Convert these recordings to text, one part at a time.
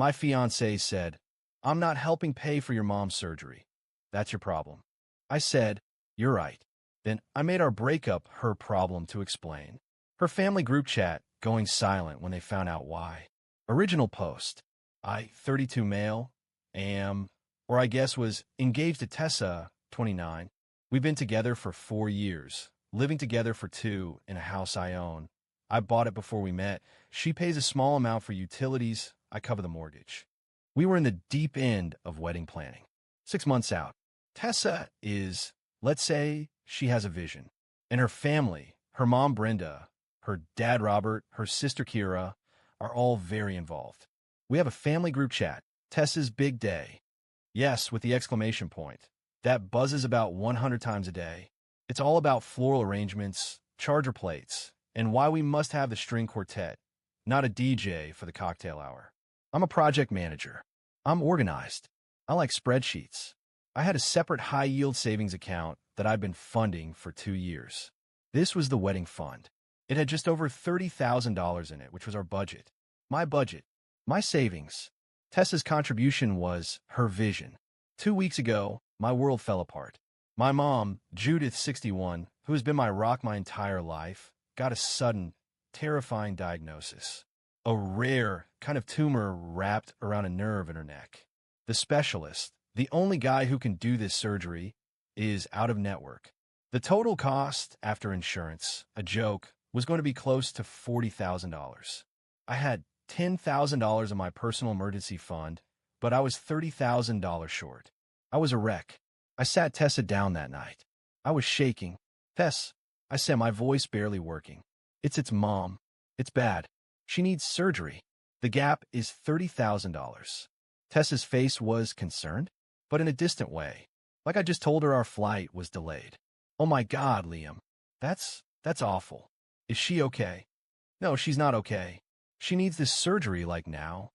My fiancée said, "I'm not helping pay for your mom's surgery. That's your problem." I said, "You're right." Then I made our breakup her problem to explain. Her family group chat going silent when they found out why. Original post. I, 32 male, am, or I guess was engaged to Tessa, 29. We've been together for 4 years, living together for 2 in a house I own. I bought it before we met. She pays a small amount for utilities. I cover the mortgage. We were in the deep end of wedding planning. 6 months out. Tessa is, let's say, she has a vision. And her family, her mom Brenda, her dad Robert, her sister Kira, are all very involved. We have a family group chat, Tessa's big day. Yes, with the exclamation point. That buzzes about 100 times a day. It's all about floral arrangements, charger plates, and why we must have the string quartet, not a DJ for the cocktail hour. I'm a project manager. I'm organized. I like spreadsheets. I had a separate high-yield savings account that I'd been funding for 2 years. This was the wedding fund. It had just over $30,000 in it, which was our budget. My budget. My savings. Tessa's contribution was her vision. 2 weeks ago, my world fell apart. My mom, Judith, 61, who has been my rock my entire life, got a sudden, terrifying diagnosis. A rare kind of tumor wrapped around a nerve in her neck. The specialist, the only guy who can do this surgery, is out of network. The total cost after insurance, a joke, was going to be close to $40,000. I had $10,000 in my personal emergency fund, but I was $30,000 short. I was a wreck. I sat Tessa down that night. I was shaking. "Tess," I said, my voice barely working. It's mom. It's bad. She needs surgery. The gap is $30,000. Tessa's face was concerned, but in a distant way, like I just told her our flight was delayed. "Oh my God, Liam. That's awful. Is she okay?" "No, she's not okay. She needs this surgery like now."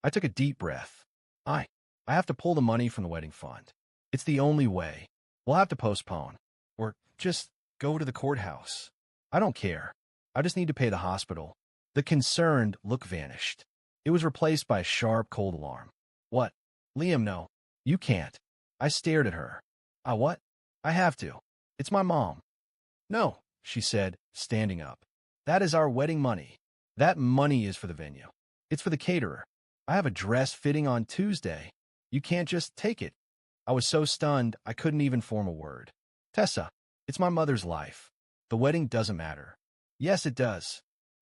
I took a deep breath. I have to pull the money from the wedding fund. It's the only way. We'll have to postpone. Or just go to the courthouse. I don't care. I just need to pay the hospital. The concerned look vanished. It was replaced by a sharp, cold alarm. "What?" "Liam, no. You can't." I stared at her. What?" "I have to. It's my mom." "No," she said, standing up. "That is our wedding money. That money is for the venue. It's for the caterer. I have a dress fitting on Tuesday. You can't just take it." I was so stunned I couldn't even form a word. "Tessa, it's my mother's life. The wedding doesn't matter." "Yes, it does."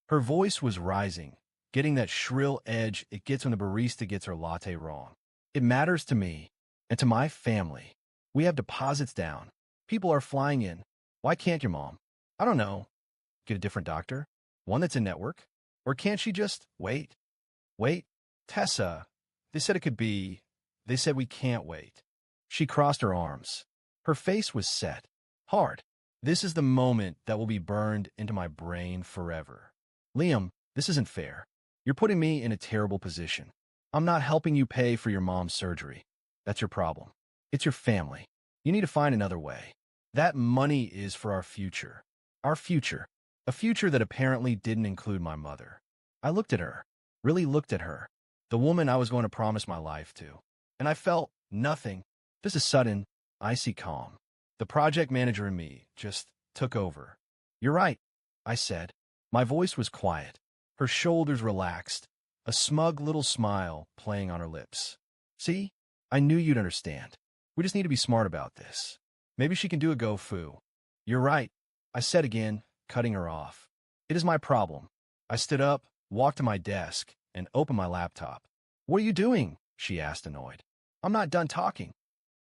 Her voice was rising, getting that shrill edge it gets when the barista gets her latte wrong. "It matters to me and to my family. We have deposits down. People are flying in. Why can't your mom?" "I don't know. Get a different doctor? One that's in network? Or can't she just wait?" "Wait? Tessa, they said it could be. They said we can't wait." She crossed her arms. Her face was set. Hard. This is the moment that will be burned into my brain forever. "Liam, this isn't fair. You're putting me in a terrible position. I'm not helping you pay for your mom's surgery. That's your problem. It's your family. You need to find another way. That money is for our future. Our future. A future that apparently didn't include my mother." I looked at her. Really looked at her. The woman I was going to promise my life to. And I felt nothing. Just a sudden, icy calm. The project manager in me just took over. "You're right," I said. My voice was quiet. Her shoulders relaxed, a smug little smile playing on her lips. "See? I knew you'd understand. We just need to be smart about this. Maybe she can do a go-foo." "You're right," I said again, cutting her off. "It is my problem." I stood up, walked to my desk, and opened my laptop. "What are you doing?" she asked, annoyed. "I'm not done talking."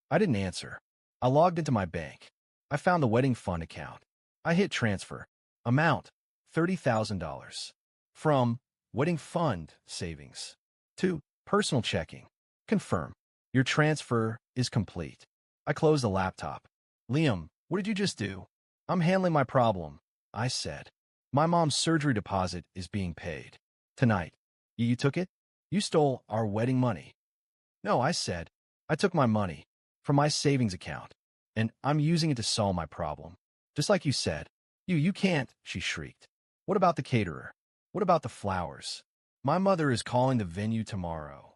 I didn't answer. I logged into my bank. I found the wedding fund account. I hit transfer. Amount, $30,000. From wedding fund savings to personal checking. Confirm. Your transfer is complete. I closed the laptop. "Liam, what did you just do?" "I'm handling my problem," I said. "My mom's surgery deposit is being paid. Tonight." You took it? You stole our wedding money." "No," I said. "I took my money from my savings account, and I'm using it to solve my problem. Just like you said." You can't," she shrieked. "What about the caterer? What about the flowers? My mother is calling the venue tomorrow.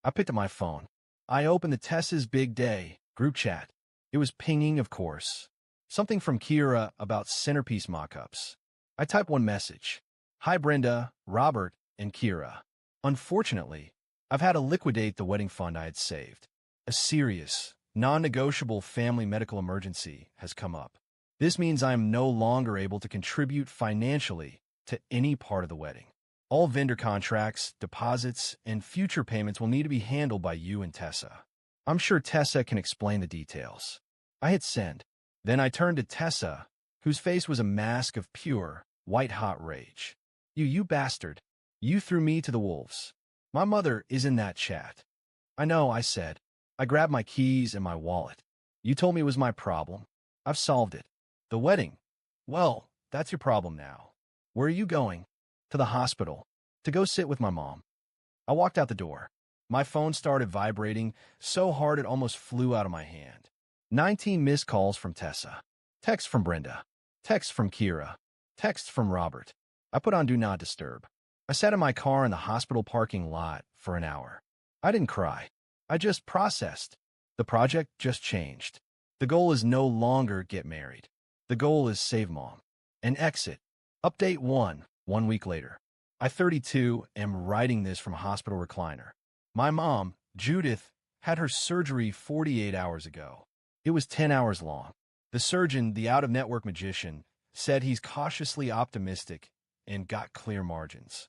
I picked up my phone. I opened the Tessa's Big Day group chat. It was pinging, of course. Something from Kira about centerpiece mock-ups. I typed one message. Hi Brenda, Robert, and Kira. Unfortunately, I've had to liquidate the wedding fund I had saved. A serious, non-negotiable family medical emergency has come up. This means I am no longer able to contribute financially to any part of the wedding. All vendor contracts, deposits, and future payments will need to be handled by you and Tessa. I'm sure Tessa can explain the details. I hit send. Then I turned to Tessa, whose face was a mask of pure, white-hot rage. You bastard. You threw me to the wolves. My mother is in that chat. I know, I said. I grabbed my keys and my wallet. You told me it was my problem. I've solved it. The wedding. Well, that's your problem now. Where are you going? To the hospital. To go sit with my mom. I walked out the door. My phone started vibrating so hard it almost flew out of my hand. 19 missed calls from Tessa. Text from Brenda. Text from Kira. Text from Robert. I put on Do Not Disturb. I sat in my car in the hospital parking lot for an hour. I didn't cry. I just processed. The project just changed. The goal is no longer get married. The goal is save mom. And exit. Update 1 week later. I, 32, am writing this from a hospital recliner. My mom, Judith, had her surgery 48 hours ago. It was 10 hours long. The surgeon, the out-of-network magician, said he's cautiously optimistic and got clear margins.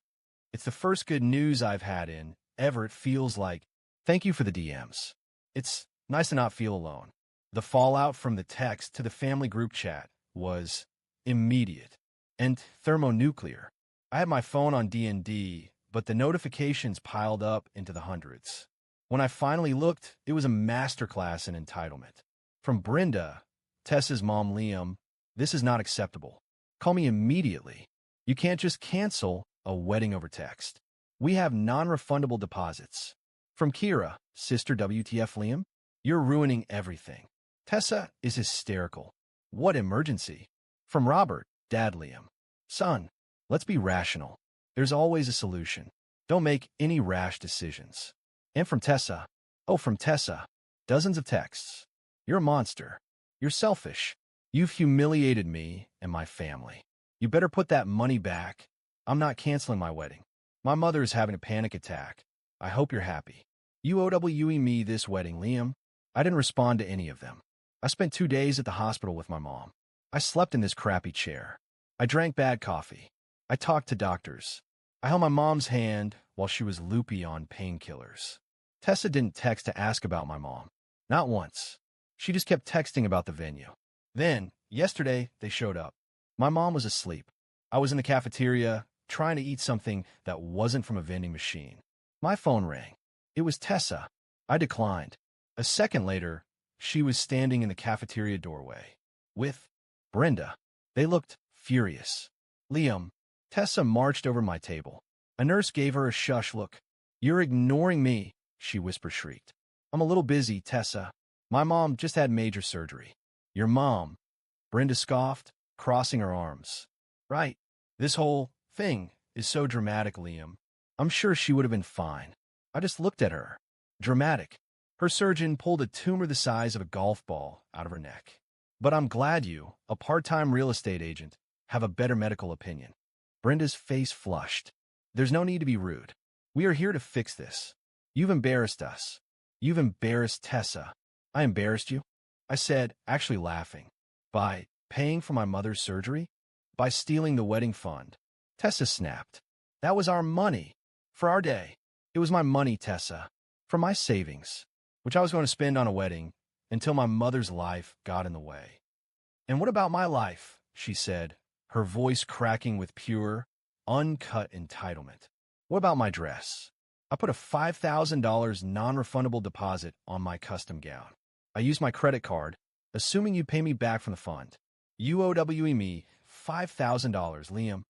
It's the first good news I've had in ever. It feels like, thank you for the DMs. It's nice to not feel alone. The fallout from the text to the family group chat was immediate and thermonuclear. I had my phone on D&D, but the notifications piled up into the hundreds. When I finally looked, it was a masterclass in entitlement. From Brenda, Tessa's mom, Liam, this is not acceptable. Call me immediately. You can't just cancel a wedding over text. We have non-refundable deposits. From Kira, sister WTF Liam, you're ruining everything. Tessa is hysterical. What emergency? From Robert, Dad Liam, son, let's be rational. There's always a solution. Don't make any rash decisions. And from Tessa, dozens of texts. You're a monster. You're selfish. You've humiliated me and my family. You better put that money back. I'm not canceling my wedding. My mother is having a panic attack. I hope you're happy. You OWE me this wedding, Liam. I didn't respond to any of them. I spent 2 days at the hospital with my mom. I slept in this crappy chair. I drank bad coffee. I talked to doctors. I held my mom's hand while she was loopy on painkillers. Tessa didn't text to ask about my mom. Not once. She just kept texting about the venue. Then, yesterday, they showed up. My mom was asleep. I was in the cafeteria, trying to eat something that wasn't from a vending machine. My phone rang. It was Tessa. I declined. A second later, she was standing in the cafeteria doorway. With Brenda. They looked furious. Liam. Tessa marched over my table. A nurse gave her a shush look. You're ignoring me, she whisper-shrieked. I'm a little busy, Tessa. My mom just had major surgery. Your mom? Brenda scoffed, crossing her arms. Right. This whole thing is so dramatic, Liam. I'm sure she would have been fine. I just looked at her. Dramatic. Her surgeon pulled a tumor the size of a golf ball out of her neck. But I'm glad you, a part-time real estate agent, have a better medical opinion. Brenda's face flushed. There's no need to be rude. We are here to fix this. You've embarrassed us. You've embarrassed Tessa. I embarrassed you? I said, actually laughing. By paying for my mother's surgery? By stealing the wedding fund? Tessa snapped. That was our money. For our day. It was my money, Tessa. From my savings, which I was going to spend on a wedding until my mother's life got in the way. And what about my life? She said, her voice cracking with pure, uncut entitlement. What about my dress? I put a $5,000 non-refundable deposit on my custom gown. I used my credit card, assuming you pay me back from the fund. You OWE me $5,000, Liam.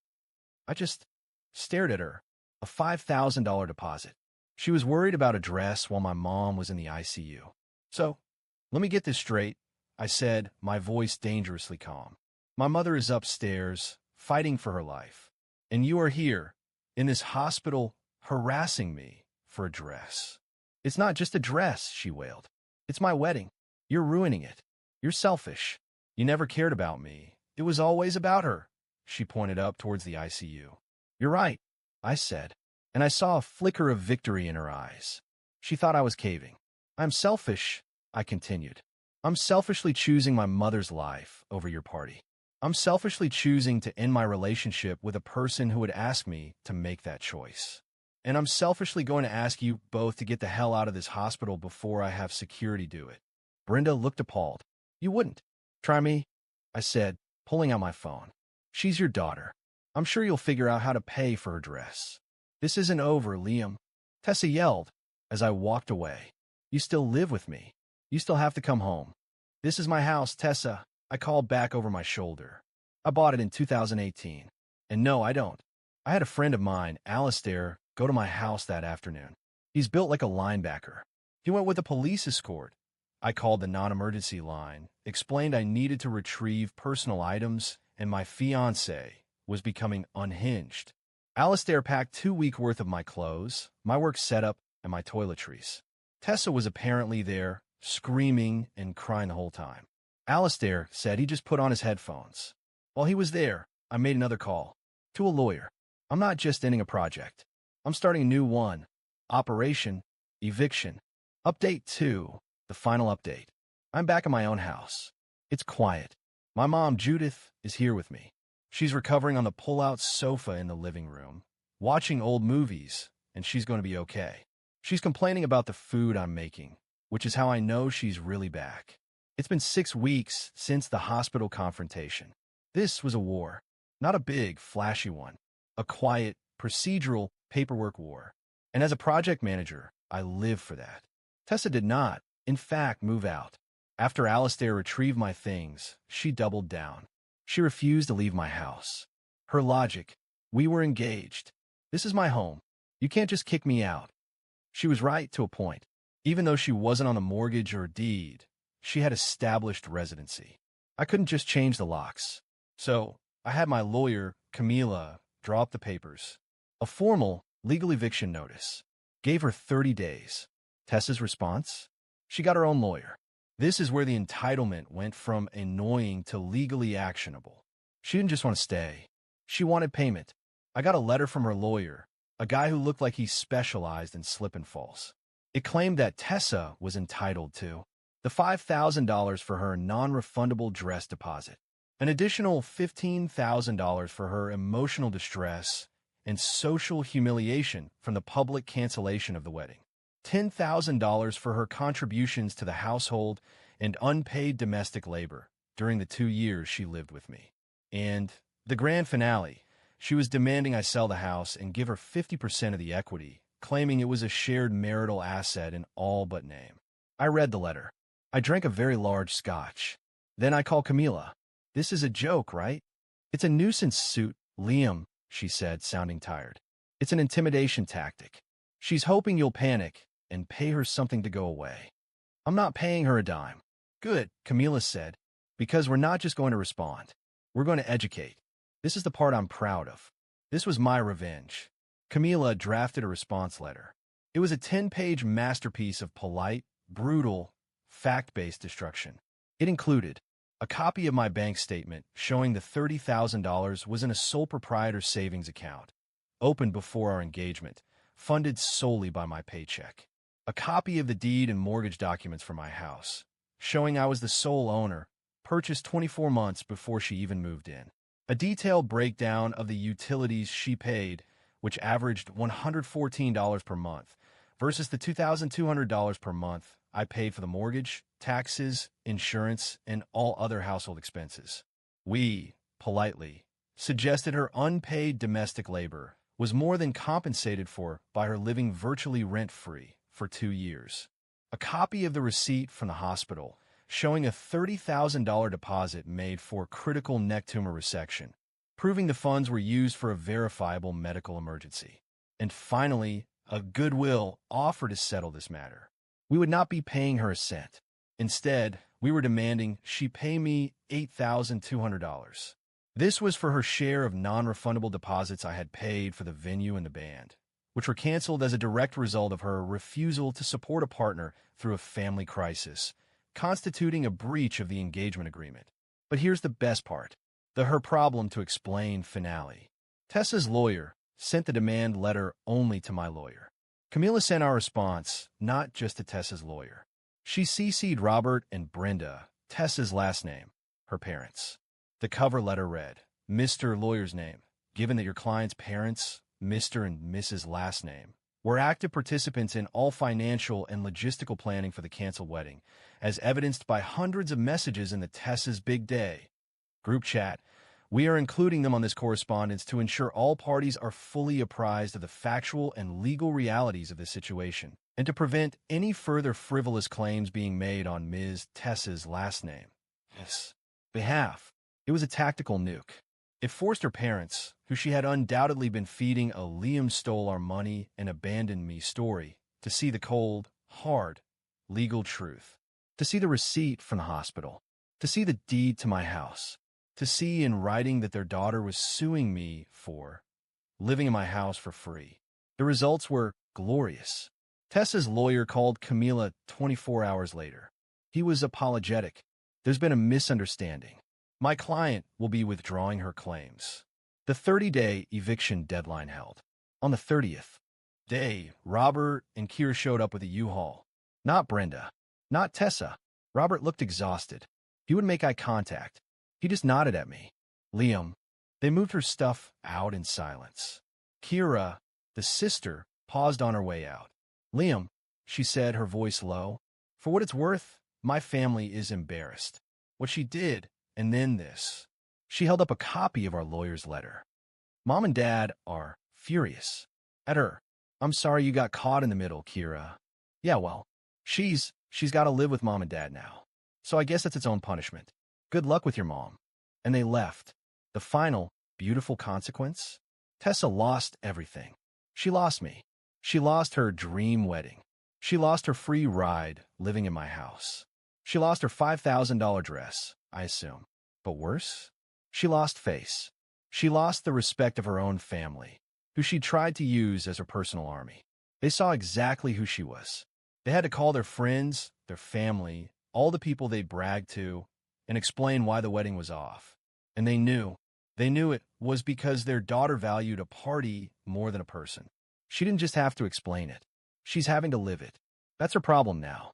I just stared at her. A $5,000 deposit. She was worried about a dress while my mom was in the ICU. So, let me get this straight, I said, my voice dangerously calm. My mother is upstairs, fighting for her life. And you are here, in this hospital, harassing me for a dress. It's not just a dress, she wailed. It's my wedding. You're ruining it. You're selfish. You never cared about me. It was always about her. She pointed up towards the ICU. You're right, I said, and I saw a flicker of victory in her eyes. She thought I was caving. I'm selfish, I continued. I'm selfishly choosing my mother's life over your party. I'm selfishly choosing to end my relationship with a person who would ask me to make that choice. And I'm selfishly going to ask you both to get the hell out of this hospital before I have security do it. Brenda looked appalled. You wouldn't. Try me, I said, pulling out my phone. She's your daughter. I'm sure you'll figure out how to pay for her dress. This isn't over, Liam. Tessa yelled as I walked away. You still live with me. You still have to come home. This is my house, Tessa, I called back over my shoulder. I bought it in 2018. And no, I don't. I had a friend of mine, Alistair, go to my house that afternoon. He's built like a linebacker. He went with a police escort. I called the non-emergency line, explained I needed to retrieve personal items, and my fiancée was becoming unhinged. Alistair packed 2 weeks' worth of my clothes, my work setup, and my toiletries. Tessa was apparently there, screaming and crying the whole time. Alistair said he just put on his headphones. While he was there, I made another call. To a lawyer. I'm not just ending a project. I'm starting a new one. Operation Eviction. Update 2. The final update. I'm back in my own house. It's quiet. My mom, Judith, is here with me. She's recovering on the pull-out sofa in the living room, watching old movies, and she's going to be okay. She's complaining about the food I'm making, which is how I know she's really back. It's been 6 weeks since the hospital confrontation. This was a war, not a big, flashy one. A quiet, procedural, paperwork war. And as a project manager, I live for that. Tessa did not, in fact, move out. After Alistair retrieved my things, she doubled down. She refused to leave my house. Her logic, we were engaged. This is my home. You can't just kick me out. She was right to a point. Even though she wasn't on the mortgage or deed, she had established residency. I couldn't just change the locks. So I had my lawyer, Camila, draw up the papers. A formal, legal eviction notice. Gave her 30 days. Tessa's response? She got her own lawyer. This is where the entitlement went from annoying to legally actionable. She didn't just want to stay. She wanted payment. I got a letter from her lawyer, a guy who looked like he specialized in slip and falls. It claimed that Tessa was entitled to the $5,000 for her non-refundable dress deposit, an additional $15,000 for her emotional distress and social humiliation from the public cancellation of the wedding, $10,000 for her contributions to the household and unpaid domestic labor during the 2 years she lived with me. And the grand finale, she was demanding I sell the house and give her 50% of the equity, claiming it was a shared marital asset in all but name. I read the letter. I drank a very large scotch. Then I called Camila. This is a joke, right? It's a nuisance suit, Liam, she said, sounding tired. It's an intimidation tactic. She's hoping you'll panic and pay her something to go away. I'm not paying her a dime. Good, Camila said, because we're not just going to respond. We're going to educate. This is the part I'm proud of. This was my revenge. Camila drafted a response letter. It was a 10-page masterpiece of polite, brutal, fact-based destruction. It included a copy of my bank statement showing the $30,000 was in a sole proprietor savings account, opened before our engagement, funded solely by my paycheck. A copy of the deed and mortgage documents for my house, showing I was the sole owner, purchased 24 months before she even moved in. A detailed breakdown of the utilities she paid, which averaged $114 per month, versus the $2,200 per month I paid for the mortgage, taxes, insurance, and all other household expenses. We, politely, suggested her unpaid domestic labor was more than compensated for by her living virtually rent-free for 2 years. A copy of the receipt from the hospital showing a $30,000 deposit made for critical neck tumor resection, proving the funds were used for a verifiable medical emergency. And finally, a goodwill offer to settle this matter. We would not be paying her a cent. Instead, we were demanding she pay me $8,200. This was for her share of non-refundable deposits I had paid for the venue and the band, which were canceled as a direct result of her refusal to support a partner through a family crisis, constituting a breach of the engagement agreement. But here's the best part, the her problem to explain finale. Tessa's lawyer sent the demand letter only to my lawyer. Camila sent our response, not just to Tessa's lawyer. She CC'd Robert and Brenda, Tessa's last name, her parents. The cover letter read, Mr. Lawyer's name. Given that your client's parents, Mr. and Mrs. last name, were active participants in all financial and logistical planning for the canceled wedding, as evidenced by hundreds of messages in the Tessa's Big Day group chat, we are including them on this correspondence to ensure all parties are fully apprised of the factual and legal realities of this situation, and to prevent any further frivolous claims being made on Ms. Tessa's last name. Behalf. It was a tactical nuke. It forced her parents, who she had undoubtedly been feeding a Liam stole our money and abandoned me story, to see the cold, hard, legal truth, to see the receipt from the hospital, to see the deed to my house, to see in writing that their daughter was suing me for living in my house for free. The results were glorious. Tessa's lawyer called Camila 24 hours later. He was apologetic. There's been a misunderstanding. My client will be withdrawing her claims. The 30-day eviction deadline held. On the 30th day, Robert and Kira showed up with a U-Haul. Not Brenda. Not Tessa. Robert looked exhausted. He wouldn't make eye contact. He just nodded at me. Liam. They moved her stuff out in silence. Kira, the sister, paused on her way out. Liam, she said, her voice low. For what it's worth, my family is embarrassed. What she did, and then this. She held up a copy of our lawyer's letter. Mom and Dad are furious at her. I'm sorry you got caught in the middle, Kira. Yeah, well, she's got to live with Mom and Dad now. So I guess it's its own punishment. Good luck with your mom. And they left. The final, beautiful consequence? Tessa lost everything. She lost me. She lost her dream wedding. She lost her free ride living in my house. She lost her $5,000 dress, I assume. But worse? She lost face. She lost the respect of her own family, who she tried to use as her personal army. They saw exactly who she was. They had to call their friends, their family, all the people they bragged to, and explain why the wedding was off. And they knew it was because their daughter valued a party more than a person. She didn't just have to explain it. She's having to live it. That's her problem now.